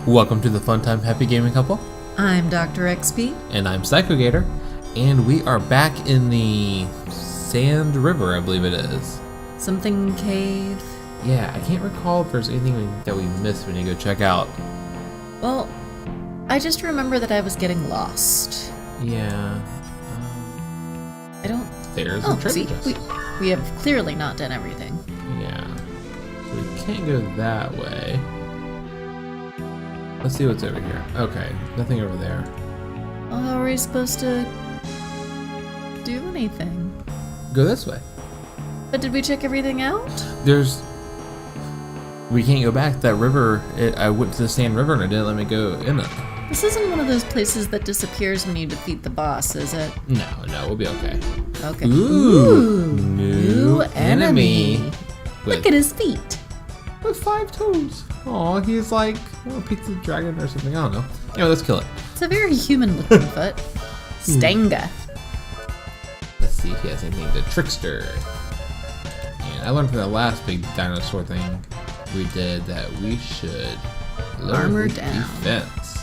Welcome to the Fun Time Happy Gaming Couple. I'm Dr. XP. And I'm Psychogator. And we are back in the Sand River, I believe it is. Something cave. Yeah, I can't recall if there's anything that we missed when you go check out. Well, I just remember that I was getting lost. Yeah. I don't... There's a treasure see, chest. we have clearly not done everything. Yeah. So we can't go that way. Let's see what's over here. Okay, nothing over there. Well, how are we supposed to do anything? Go this way. But did we check everything out? We can't go back. That river, I went to the Sand River and it didn't let me go in it. This isn't one of those places that disappears when you defeat the boss, is it? No, we'll be okay. Okay. Ooh, new enemy. Look at his feet. With 5 toes. Aw, he's like a pizza dragon or something. I don't know. Anyway, let's kill it. It's a very human-looking foot. Stanga. Let's see if he has anything to Trickster. And I learned from the last big dinosaur thing we did that we should lower Armor the down. defense.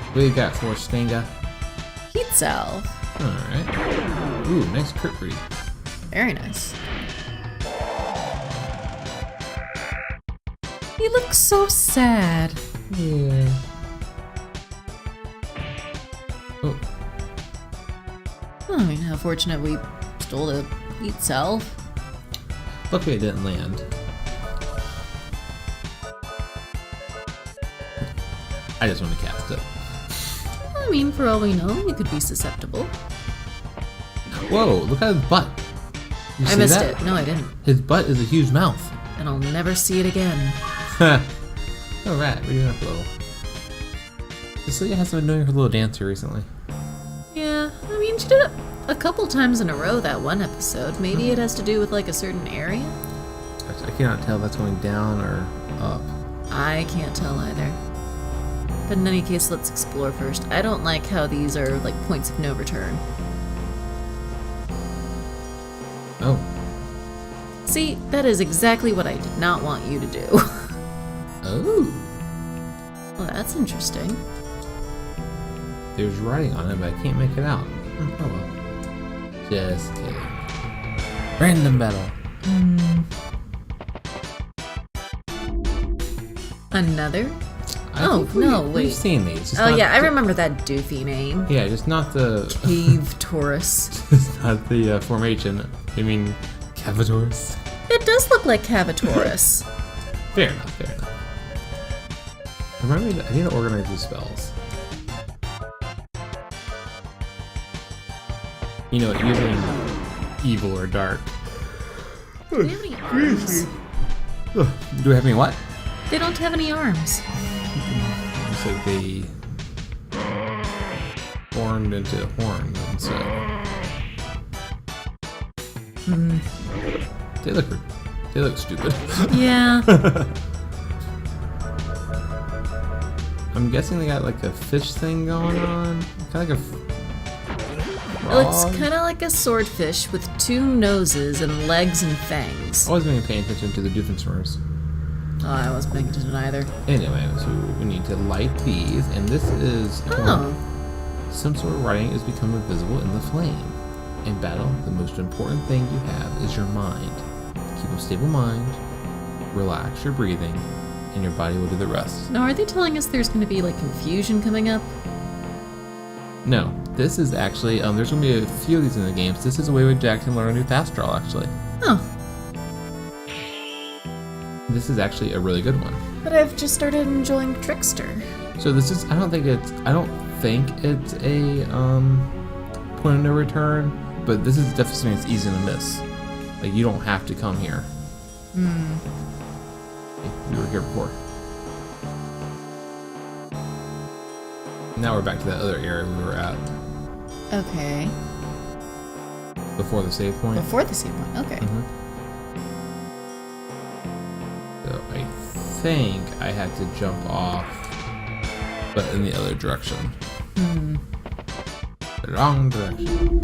What do you got for Stanga? Heat cell. Alright. Ooh, nice crit read. Very nice. He looks so sad. Yeah. Oh. I mean, how fortunate we stole the heat cell. Luckily it didn't land. I just want to cast it. I mean, for all we know, he could be susceptible. Whoa, look at his butt. You I see missed that? it. No, I didn't. His butt is a huge mouth. And I'll never see it again. Alright, we're doing a little. Cecilia has been doing her little dancer recently. Yeah, I mean, she did it a couple times in a row that one episode. Maybe it has to do with like a certain area? I cannot tell if that's going down or up. I can't tell either. But in any case, let's explore first. I don't like how these are like points of no return. Oh. See, that is exactly what I did not want you to do. Oh. Well, that's interesting. There's writing on it, but I can't make it out. Oh well. Just kidding. Random battle. Another? I think no, we've wait. seen these. Just Oh not yeah, I the- remember that doofy name. Yeah, just not the Cave Taurus. just not the formation. I mean, Cavadors. It does look like Cavataurus. Fair enough. Fair enough. Remind me, I need to organize these spells. You know, using evil or dark. Do they have any arms? Do we have any what? They don't have any arms. Looks like they horned into horns instead. They look stupid. Yeah. I'm guessing they got like a fish thing going on. Kind of like a It looks frog. kind of like a swordfish with 2 noses and legs and fangs. I wasn't even paying attention to the Doofenshmirtz. Oh, I wasn't paying attention either. Anyway, so we need to light these, and this is Oh. some sort of writing is become invisible in the flame. In battle, the most important thing you have is your mind. Keep a stable mind, relax your breathing, and your body will do the rest. Now, are they telling us there's going to be like confusion coming up? No, this is actually, there's going to be a few of these in the games. This is a way where Jack can learn a new fast draw, actually. Oh. This is actually a really good one. But I've just started enjoying Trickster. So this is, I don't think it's a point of no return, but this is definitely something that's easy to miss. Like, you don't have to come here. We were here before. Now we're back to that other area we were at Okay. before the save point. Before the same one. Okay. So I think I had to jump off, but in the other direction. The wrong direction.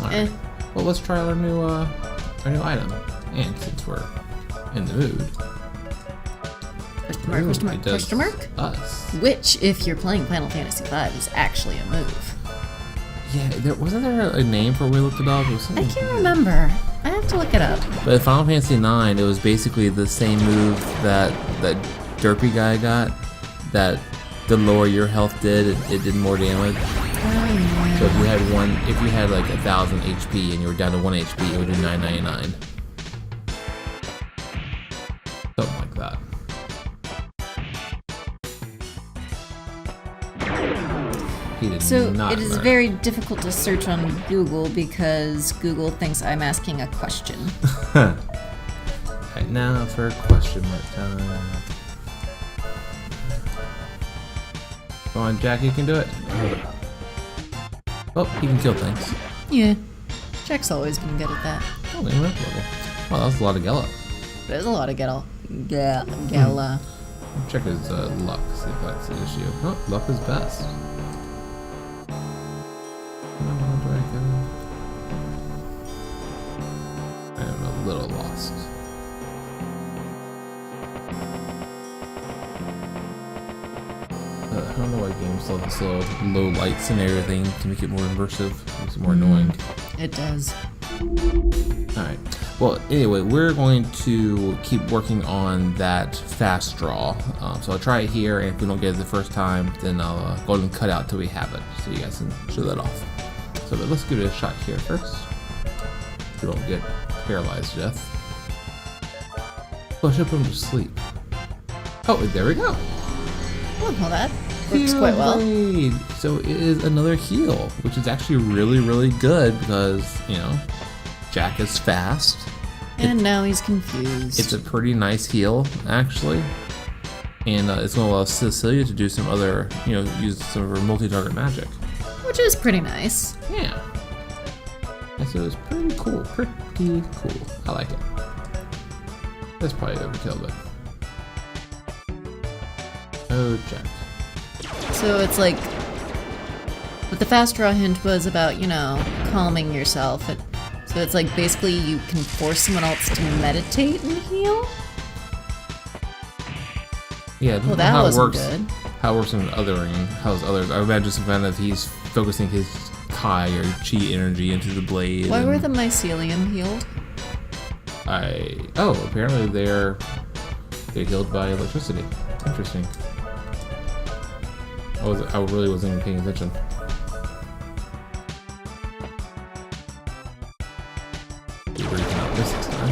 Alright. Well, let's try our new item. And since we're in the mood, Question mark, It does question mark? us. Which, if you're playing Final Fantasy V, is actually a move. Yeah, wasn't there a name for when we looked it up? It was I something can't remember. I have to look it up. But in Final Fantasy IX, it was basically the same move that derpy guy got. That the lower your health did, it did more damage. Oh, yeah. So if you had like 1,000 HP and you were down to 1 HP, it would do 999. Something like that. He did So not it is learn. very difficult to search on Google because Google thinks I'm asking a question. Right now for question mark time. Come on, Jack, you can do it. Oh, he can kill things. Yeah. Jack's always been good at that. Oh, he went up a little. Wow, that was a lot of Gala. There's a lot of Gala. Check his luck, see if that's the issue. Oh, luck is best. Where do I go? I am a little lost. I don't know why games love this little low light scenario thing to make it more immersive. Makes it more annoying. It does. Alright. Well, anyway, we're going to keep working on that fast draw. So I'll try it here, and if we don't get it the first time, then I'll go ahead and cut out till we have it, so you guys can show that off. So but let's give it a shot here first. We don't get paralyzed, Jeff. Well, I should put him to sleep. Oh, there we go. Well, that works quite well. Blade. So it is another heal, which is actually really, really good because, you know, Jack is fast. And now he's confused. It's a pretty nice heal, actually. And it's going to allow Cecilia to do some other, you know, use some of her multi-target magic. Which is pretty nice. Yeah. And so it's pretty cool. Pretty cool. I like it. That's probably overkill, but... Oh, Jack. So it's like... But the fast draw hint was about, you know, calming yourself. So it's like basically you can force someone else to meditate and heal? Yeah, Well, that how it wasn't works, good. How it works in othering, how's others. I imagine some kind of he's focusing his Kai or Chi energy into the blade. Why were the mycelium healed? Apparently they're healed by electricity. Interesting. I really wasn't even paying attention. We're not this time.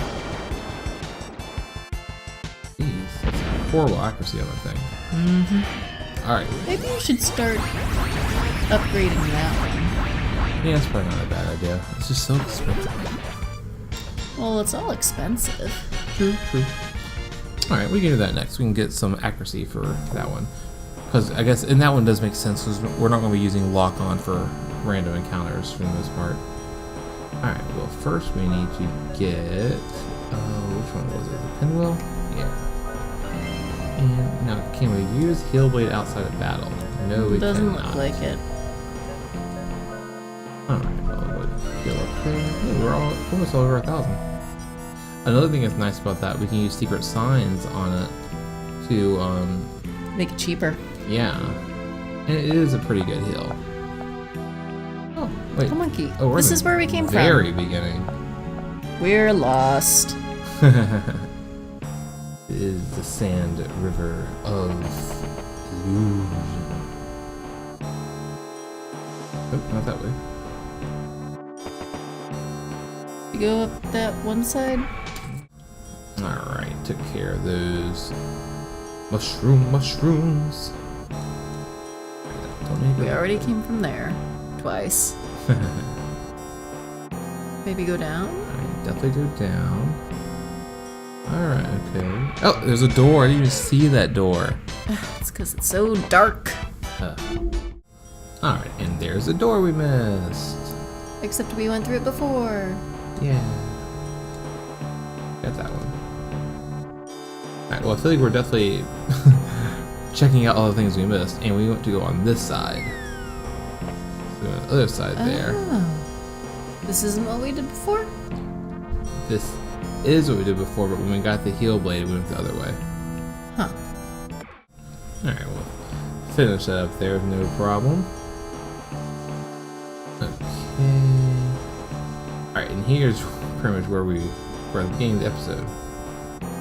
Jeez, that's horrible accuracy on that thing. Mm-hmm. Alright. Maybe you should start upgrading that one. Yeah, that's probably not a bad idea. It's just so expensive. Well, it's all expensive. True. Alright, we can do that next. We can get some accuracy for that one. Because I guess, and that one does make sense, because we're not going to be using lock-on for random encounters for the most part. Alright, well first we need to get, which one was it? The pinwheel? Yeah. And now, can we use Heal Blade outside of battle? No, we Doesn't cannot. look like it. Alright, well, we'll heal up there. Yeah, we're almost over 1,000. Another thing that's nice about that, we can use secret signs on it to, Make it cheaper. yeah. And it is a pretty good heal. Oh, wait. The monkey. Oh, we're This in is where we came the from. very beginning. We're lost. It is the Sand River of Illusion. Oh, not that way. You go up that one side? Alright, took care of those mushrooms. Don't need to We go already there. came from there. Twice. Maybe go down? Alright, definitely go down. Alright, okay. Oh, there's a door. I didn't even see that door. It's because it's so dark. Alright, and there's a door we missed. Except we went through it before. Yeah. Got that one. Alright, well I feel like we're definitely checking out all the things we missed, and we want to go on this side. So on the other side there. Oh. This isn't what we did before? This is what we did before, but when we got the heal blade, we went the other way. Huh. Alright, we'll finish that up there with no problem. Okay. Alright, and here's pretty much where we're at the beginning of the episode.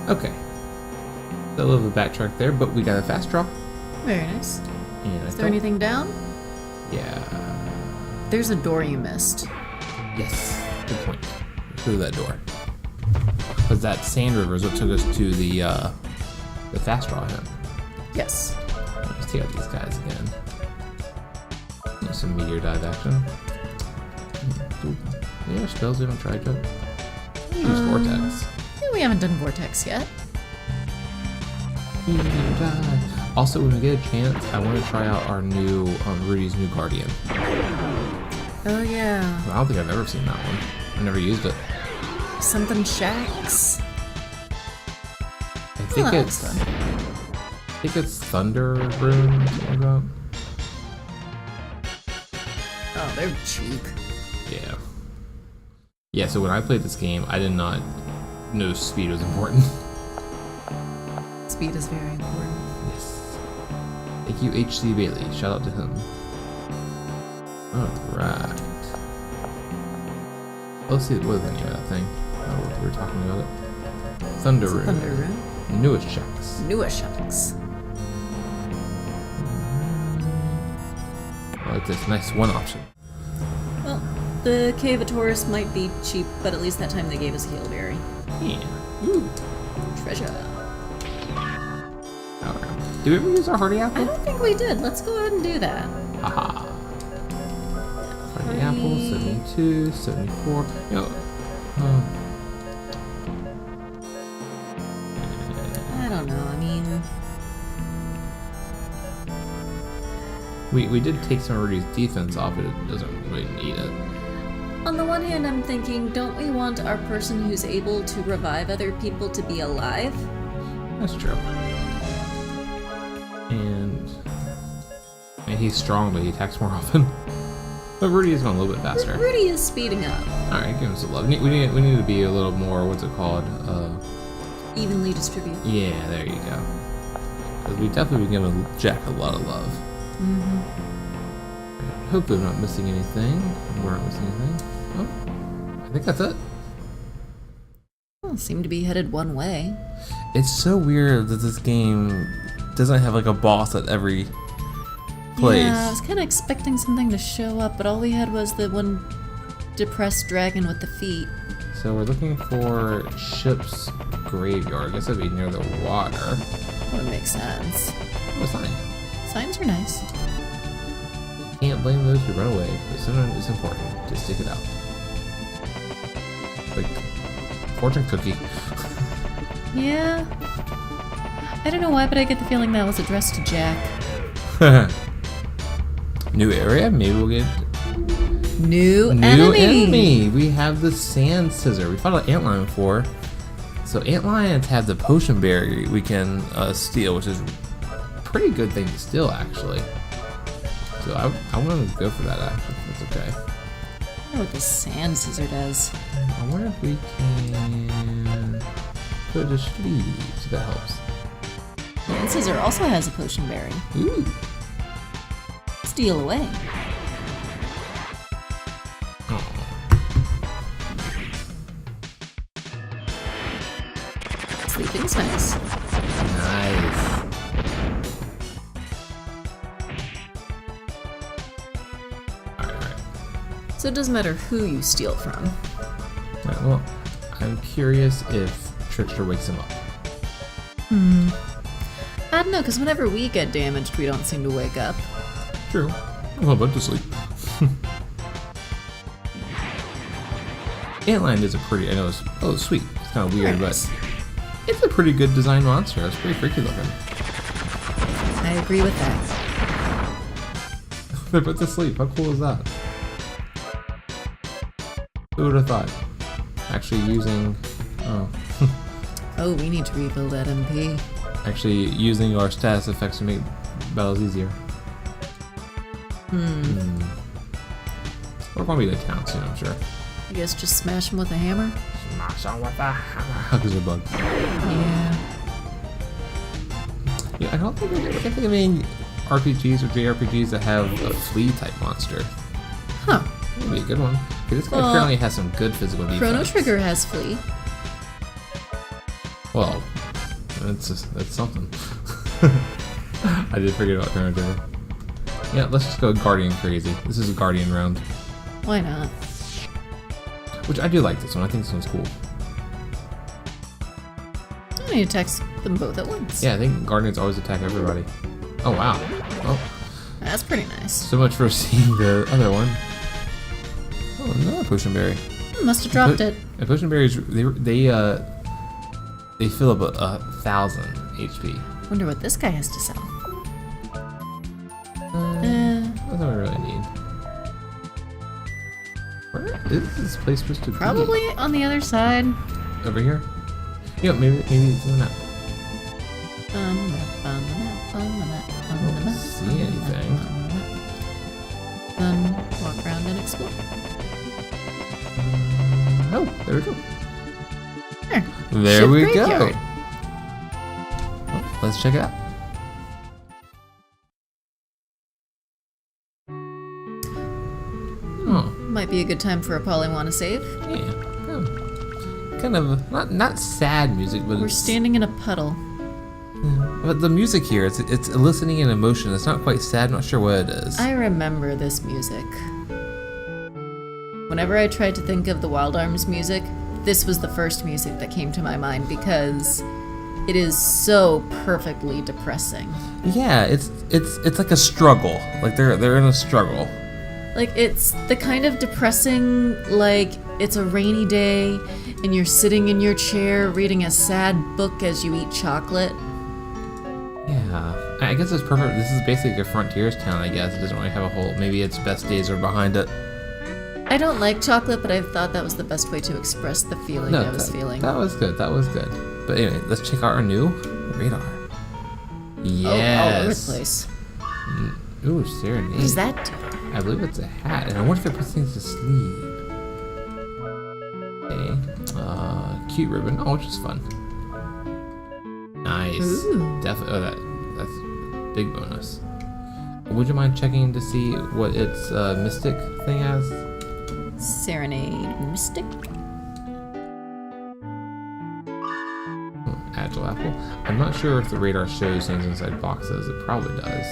Okay. A little bit of backtrack there, but we got a fast draw. Very nice. And Is there anything down? Yeah. There's a door you missed. Yes. Good point. Through that door. Because that sand river is what took us to the fast draw him. Yes. Let's take out these guys again. There's some meteor dive action. Yeah, spells we haven't tried yet. Use Vortex. Yeah, we haven't done Vortex yet. Meteor dive. Also, when we get a chance, I want to try out our new Rudy's new Guardian. Oh yeah. I don't think I've ever seen that one. I never used it. Something Shacks. I think it's Thunder Rune, something like that. Oh, they're cheap. Yeah. Yeah, so when I played this game, I did not know speed was important. Speed is very important. Yes. Thank you, H.C. Bailey. Shout out to him. Alright. Let's see, what is the name of that thing? Oh, we were talking about it. Thunder Rune. Thunder Rune. Newest checks. Newest Shacks. I like this. Nice one option. Well, the Cave of Taurus might be cheap, but at least that time they gave us a Healberry. Yeah. Ooh. Treasure. Alright. Did we ever use our Hardy Apple? I don't think we did. Let's go ahead and do that. Haha. Hardy Apple, 72, 74. You know, I don't know. I mean, we did take some of Rudy's defense off it. It doesn't really need it. on the one hand, I'm thinking, don't we want our person who's able to revive other people to be alive? That's true. And he's strong, but he attacks more often. But Rudy is going a little bit faster. Rudy is speeding up. All right, give him some love. We need to be a little more. What's it called? Evenly distributed. Yeah, there you go. Because we definitely been giving Jack a lot of love. Mm-hmm. Hopefully, we're not missing anything. We're not missing anything. Oh, I think that's it. Well, seem to be headed one way. It's so weird that this game doesn't have like a boss at every place. Yeah, I was kind of expecting something to show up, but all we had was the one depressed dragon with the feet. So we're looking for ship's graveyard. I guess that'd be near the water. That would make sense. Oh, a sign. Signs are nice. Can't blame those who run away, but sometimes it's important to stick it out. Like fortune cookie. Yeah. I don't know why, but I get the feeling that was addressed to Jack. New area? Maybe we'll get New enemy. enemy. We have the sand scissor. We fought an antlion before. So antlions have the potion berry we can steal, which is a pretty good thing to steal, actually. So I want to go for that, actually. That's okay. I don't know what the sand scissor does. I wonder if we can put a sleeve, so that helps. Yeah, the scissor also has a potion berry. Ooh. Steal away. Oh. Sleeping's nice. Nice. Alright. So it doesn't matter who you steal from. Alright, well, I'm curious if Trickster wakes him up. I don't know, because whenever we get damaged, we don't seem to wake up. True. Well, but to sleep. Antlion is a pretty, I know it's, oh, sweet. It's kind of weird, Very nice. but it's a pretty good design monster. It's pretty freaky looking. I agree with that. They're put to sleep. How cool is that? Who would have thought? Actually using, Oh, we need to rebuild that MP. actually using our status effects to make battles easier. We're gonna be the town soon, I'm sure. I guess just smash him with a hammer? Smash on with a hammer. Because a bug. Yeah. Yeah, I don't think I can't think of any RPGs or JRPGs that have a flea type monster. Huh. That'd be a good one. This guy apparently has some good physical defense. Chrono Trigger has flea. Well, that's something. I did forget about Chrono Trigger. Yeah, let's just go Guardian crazy. This is a Guardian round. Why not? Which I do like this one. I think this one's cool. I need to text them both at once. Yeah, I think Guardians always attack everybody. Oh, wow. Oh, That's pretty nice. so much for seeing the other one. Oh, another potion berry. Must have dropped it. And potion berries, they fill up 1,000 HP. Wonder what this guy has to sell. That's all I really need. Where is this place supposed to be? Probably on the other side. Over here? Yeah, maybe it's in the map. I don't see anything. Then walk around and explore. Oh, there we go. There There we graveyard. go. Well, let's check it out. Oh, Might be a good time for a Polly wanna save. yeah. Kind of not sad music, but We're it's, standing in a puddle. but the music here, it's eliciting an emotion. It's not quite sad. I'm not sure what it is. I remember this music. Whenever I tried to think of the Wild Arms music, this was the first music that came to my mind because it is so perfectly depressing. Yeah, it's like a struggle. Like they're in a struggle. Like, it's the kind of depressing, like, it's a rainy day and you're sitting in your chair reading a sad book as you eat chocolate. Yeah, I guess it's perfect. This is basically a frontiers town, I guess. It doesn't really have a whole. Maybe its best days are behind it. I don't like chocolate, but I thought that was the best way to express the feeling I was feeling. That was good. That was good. But anyway, let's check out our new radar. Yes. Oh, all over the place. Ooh, serenade. What does that do? I believe it's a hat, and I wonder if it puts things to sleep. Okay. Cute ribbon. Oh, which is fun. Nice. Ooh. Definitely. Oh, that's a big bonus. Would you mind checking to see what its mystic thing has? Serenade Mystic. Agile apple. I'm not sure if the radar shows things inside boxes. It probably does.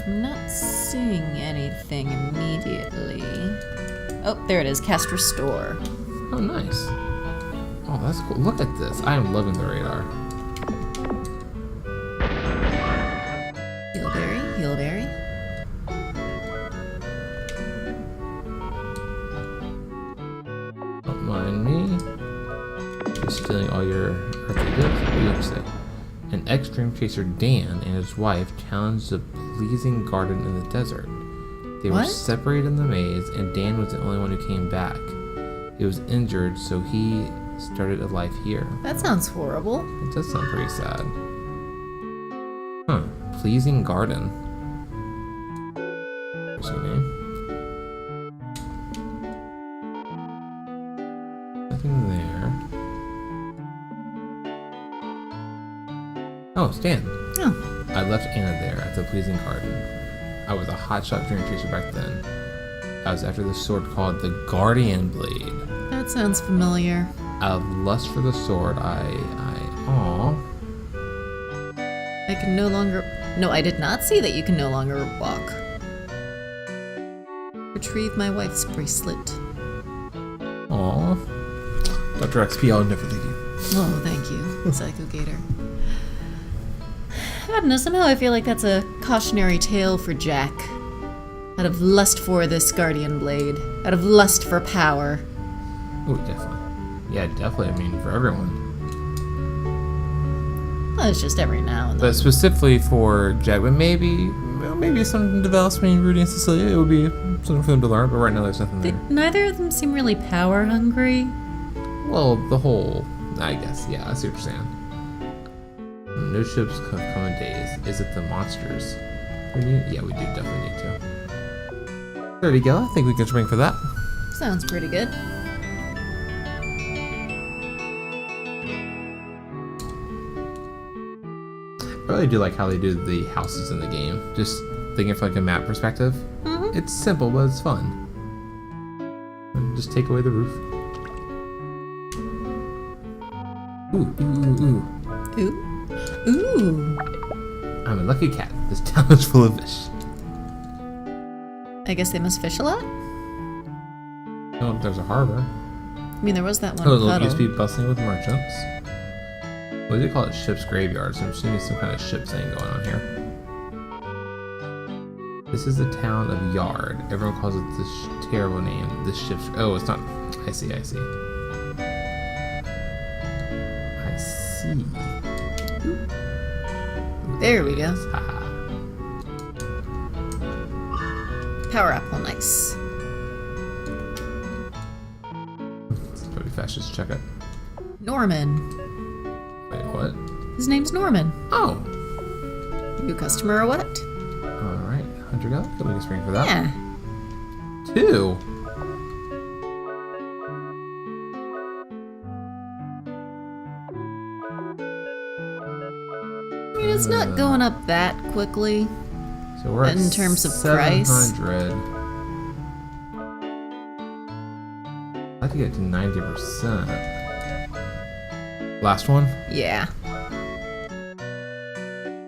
I'm not seeing anything immediately. Oh, there it is. Cast Restore. Oh, nice. Oh, that's cool. Look at this. I am loving the radar. Healberry, Healberry. Don't mind me. Just stealing all your earthly goods. What do you have to say? An extreme chaser, Dan, and his wife challenged a pleasing garden in the desert. They were What? separated in the maze, and Dan was the only one who came back. He was injured, so he started a life here. That sounds horrible. It does sound pretty sad. Huh. Pleasing garden. What's your name? Nothing there. Oh, Stan. Oh, I left Anna there at the pleasing garden. I was a hotshot dream chaser back then. I was after the sword called the Guardian Blade. that sounds familiar. Out of lust for the sword, Aw. I can no longer... No, I did not see that you can no longer walk. Retrieve my wife's bracelet. Aw. Dr. XP, I'll never leave you. Oh, thank you, Psychogator. I don't know, somehow I feel like that's a cautionary tale for Jack. Out of lust for this Guardian Blade. Out of lust for power. Oh, definitely. Yeah, definitely. I mean, for everyone. Well, it's just every now and then. But specifically for Jack, but maybe something develops between Rudy and Cecilia. It would be something for them to learn, but right now there's nothing there. Neither of them seem really power hungry. Well, the whole, I guess, yeah, I see what you're saying. No ships come in days. Is it the monsters? Yeah, we do definitely need to. There we go. I think we can spring for that. Sounds pretty good. I really do like how they do the houses in the game. Just thinking from like a map perspective. Mm-hmm. It's simple, but it's fun. Just take away the roof. Ooh, ooh, ooh, Ooh. Ooh. I'm a lucky cat. This town is full of fish. I guess they must fish a lot? Oh, there's a harbor. I mean, there was that one Oh, it puddle. used to be bustling with merchants. What do they call it? Ship's graveyard. So I'm assuming some kind of ship thing going on here. This is the town of Yard. Everyone calls it this terrible name. This ship's... Oh, it's not... I see, I see. I see. Ooh. There we go. Haha. Power apple, nice. It's pretty fast. Just check it. Norman. Wait, what? His name's Norman. Oh! You customer or what? Alright. 100 go. Can we get spring for that? Yeah. 2! I mean, it's not going up that quickly. So we're at In terms of 700. price? I could get to 90%. Last one? Yeah.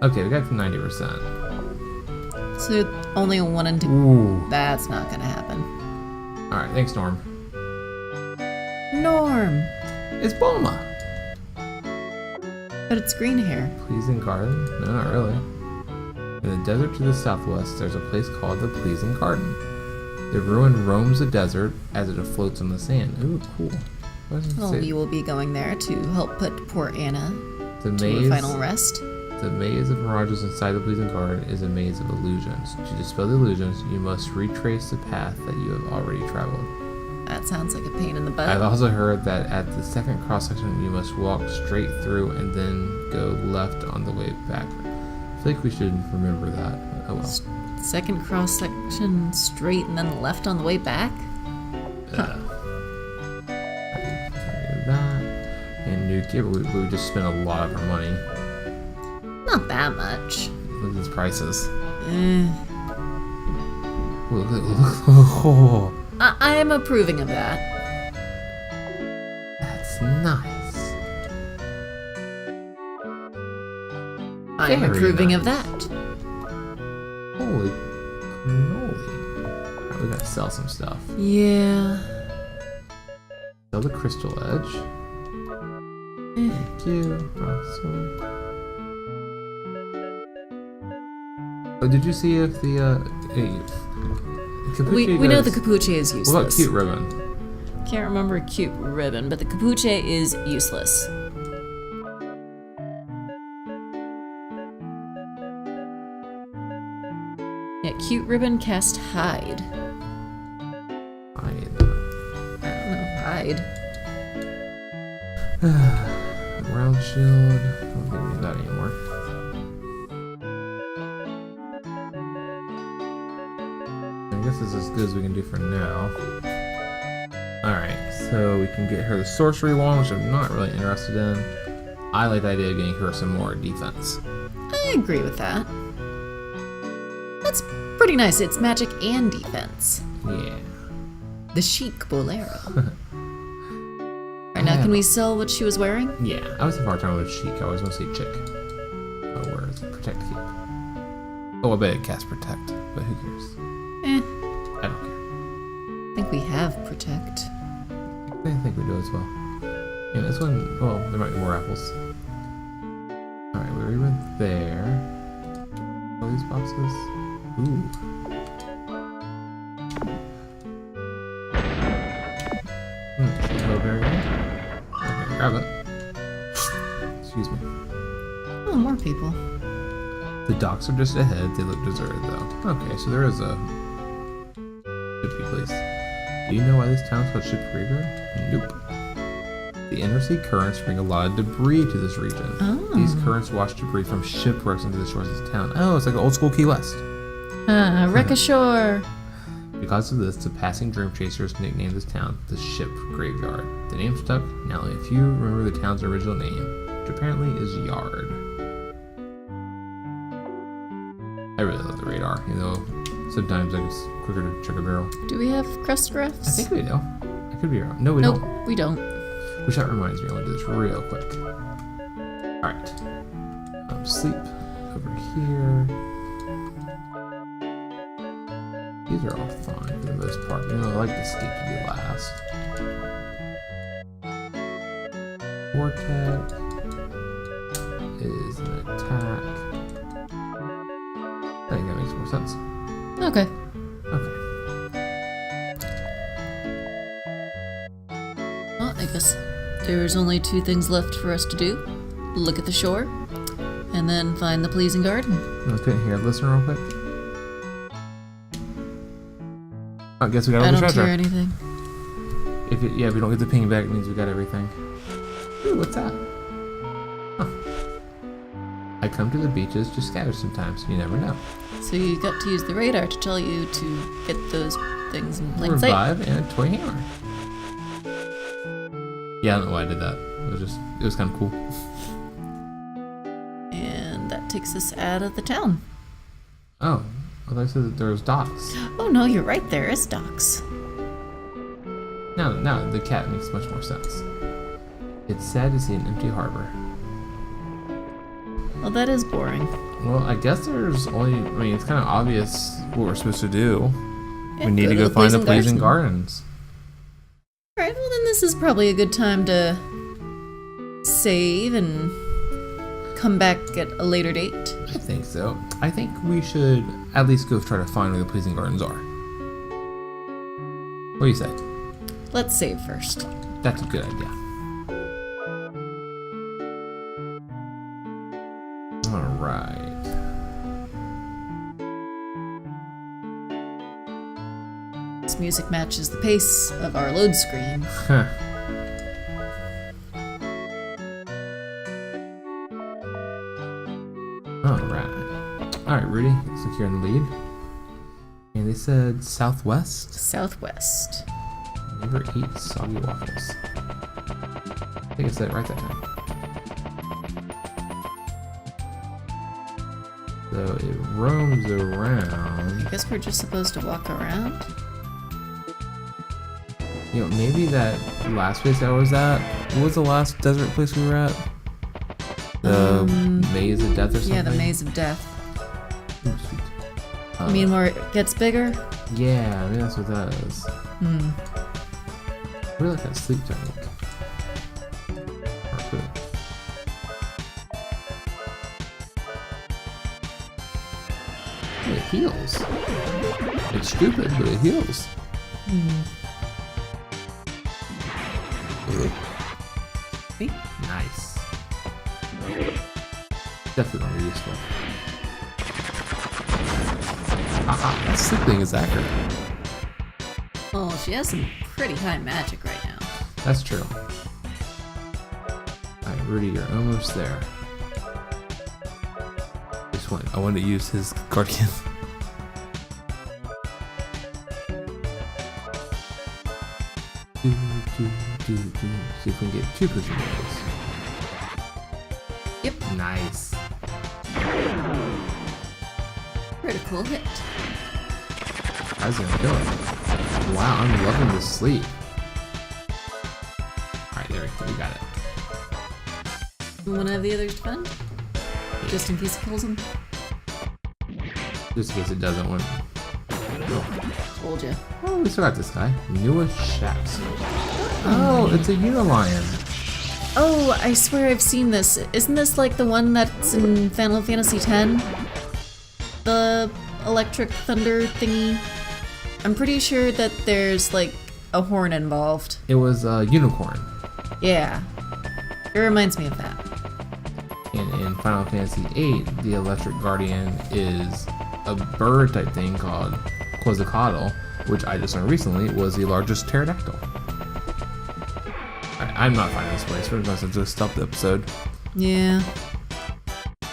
Okay, we got to 90%. So only a 1 in 2. Ooh. That's not gonna happen. Alright, thanks, Norm. Norm. It's Bulma! But it's green hair. Pleasing Garden? No, not really. In the desert to the southwest, there's a place called the Pleasing Garden. The ruin roams the desert as it floats on the sand. Ooh, cool. What does it Well, say? we will be going there to help put poor Anna The to maze, a final rest. the maze of mirages inside the Pleasing Garden is a maze of illusions. To dispel the illusions, you must retrace the path that you have already traveled. That sounds like a pain in the butt. I've also heard that at the second cross section, you must walk straight through and then go left on the way back. I feel like we should remember that. Oh well. Second cross section straight and then left on the way back? That. And new gear, but we just spent a lot of our money. Not that much. Look at these prices. Eh. Look, oh, I am approving of that. that's nice. I am Very approving nice. of that. Holy cannoli. Alright, we gotta sell some stuff. Yeah. Sell the crystal edge. Eh. Thank you. Awesome. Oh, did you see if the capuchin We know the does- capuche is useless. What about cute ribbon? Can't remember cute ribbon, but the capuche is useless. Yeah, cute ribbon cast hide. Hide. I don't know, hide. Round shield. I don't think we need that anymore. I guess this is as good as we can do for now. Alright, so we can get her the sorcery wand, which I'm not really interested in. I like the idea of getting her some more defense. I agree with that. That's pretty nice. It's magic and defense. Yeah. The chic bolero. Alright, now can we sell what she was wearing? Yeah, I always have a hard time with chic. I always want to say chick. Oh, where is it? Protect keep. Oh, I bet it casts protect, but who cares? Eh, I don't care. I think we have protect. I think we do as well. Yeah, this one, well, there might be more apples. Alright, we already went there. All these boxes. Ooh. Strawberry. Okay, grab it. Excuse me. Oh, more people. The docks are just ahead. They look deserted, though. Okay, so there is a Shippy place. Do you know why this town's called Ship Graveyard? Nope. The inner sea currents bring a lot of debris to this region. Oh. These currents wash debris from shipwrecks into the shores of the town. Oh, it's like an old school Key West. Wreck ashore. Because of this, the passing dream chasers nicknamed this town the Ship Graveyard. The name stuck. Now, if you remember the town's original name, which apparently is Yard. I really love the radar, you know. Sometimes it's quicker to check a barrel. Do we have crust I graphs? think we do. I could be wrong. No, we Nope, don't. we don't. Which that reminds me, I want to do this real quick. Alright. Sleep over here. These are all fine for the most part. You know, I like the sleep to be last. Vortex is an attack. I think that makes more sense. Okay. Okay. Well, I guess there's only 2 things left for us to do. Look at the shore, and then find the pleasing garden. Okay, here, listen real quick. I guess we got all I the don't treasure. hear anything. If we don't get the ping back, it means we got everything. Ooh, what's that? Huh. I come to the beaches to scavenge sometimes. You never know. So you got to use the radar to tell you to get those things in plain sight. Revive and a toy hammer. Yeah, I don't know why I did that. It was kind of cool. And that takes us out of the town. Oh, well, I said that there was docks. Oh no, you're right, there is docks. Now the cat makes much more sense. It's sad to see an empty harbor. Well, that is boring. Well, I guess there's only. I mean, it's kind of obvious what we're supposed to do. Yeah, We need to go the find the pleasing pleasing gardens. Alright, well then this is probably a good time to save and come back at a later date. I think so. I think we should at least go try to find where the pleasing gardens are. What do you say? Let's save first. That's a good idea. Alright. This music matches the pace of our load screen. Huh. Alright, Rudy, looks like you're in the lead. And they said southwest? Southwest. Never eat soggy waffles. I think I said it right that time. So it roams around. I guess we're just supposed to walk around? You know, maybe that last place I was at, what was the last desert place we were at? The Maze of Death or something? Yeah, the Maze of Death. Oh, sweet. You mean where it gets bigger? Yeah, I mean that's what that is. Hmm. I really like that sleep technique. Or good. It heals. It's stupid, but it heals. See? Nice. Definitely useful. Aha, that sleep thing is accurate. Well, she has some pretty high magic right now. That's true. Alright, Rudy, you're almost there. I wanted to use his guardian. See if we can get 2 pushing balls. Yep. Nice. Critical hit. How's it gonna kill it? Wow, I'm loving this sleep. Alright, there we go. We got it. You want to have the others defend? Just in case it kills him? Just in case it doesn't want. Told ya. Oh, we still got this guy. Newest Shaps. Oh, it's a Unilion. Oh, I swear I've seen this. Isn't this like the one that's in Final Fantasy X? The electric thunder thingy? I'm pretty sure that there's like a horn involved. It was a unicorn. Yeah. It reminds me of that. And in Final Fantasy VIII, the Electric Guardian is a bird type thing called Quetzalcoatl, which I just learned recently was the largest pterodactyl. I'm not finding this place. We're going to just stop the episode. Yeah.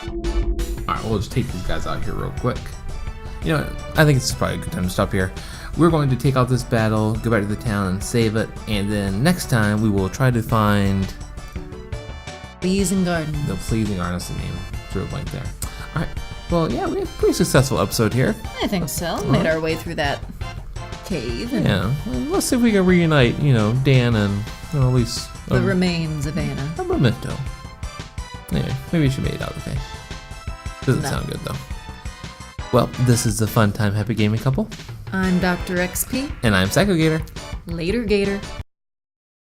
Alright, we'll just take these guys out here real quick. You know what? I think it's probably a good time to stop here. We're going to take out this battle, go back to the town and save it, and then next time we will try to find Pleasing Gardens. the pleasing artist name. Drew a blank there. Alright, Well, yeah, we had a pretty successful episode here. I think so. Made our way through that cave. And Yeah. Well, let's see if we can reunite, Dan and at least the remains of Anna. a memento. Anyway, maybe she made it out okay. Doesn't No. sound good, though. Well, this is the Fun Time Happy Gaming Couple. I'm Dr. XP. And I'm Psychogator. Later, Gator.